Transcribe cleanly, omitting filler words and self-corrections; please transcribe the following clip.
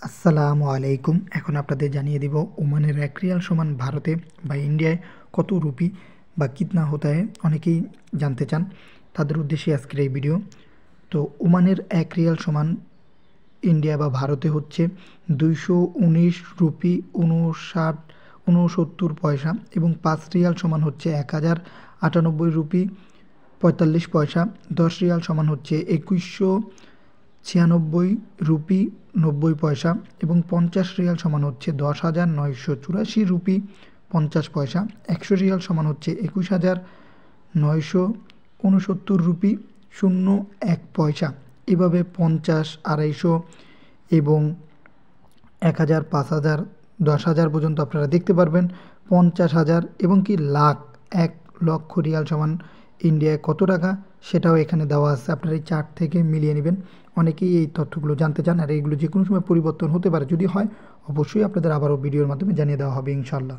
আসসালামু আলাইকুম। এখন আপনাদের জানিয়ে দিব ওমানের 1 রিয়াল সমান ভারতে বা ইন্ডিয়ায় কত রুপি বা কিতনা হতা है। অনেকেই জানতে চান, তাদের উদ্দেশ্যে আজকের এই ভিডিও। তো ওমানের 1 রিয়াল সমান ইন্ডিয়া বা ভারতে হচ্ছে 219 রুপি 69 পয়সা এবং 5 রিয়াল সমান হচ্ছে 1098 রুপি 45 পয়সা। 10 রিয়াল সমান হচ্ছে 2196 রুপি 90 পয়সা এবং 50 রিয়াল সমান হচ্ছে 10,984 রুপি 50 পয়সা। 100 রিয়াল সমান হচ্ছে 21,969 রুপি 01 পয়সা। এভাবে 50, 250 এবং 1000, 5000, 10,000 পর্যন্ত আপনারা দেখতে পারবেন। 50,000 এবং কি লাখ, 1 লক্ষ রিয়াল সমান ইন্ডিয়ায় কত টাকা সেটাও এখানে দেওয়া আছে। আপনারা এই চার্ট থেকে মিলিয়ে নেবেন। অনেকেই এই তথ্যগুলো জানতে চান, আর এইগুলো যে কোনো সময় পরিবর্তন হতে পারে। যদি হয় অবশ্যই আপনাদের আবারও ভিডিওর মাধ্যমে জানিয়ে দেওয়া হবে ইনশাল্লাহ।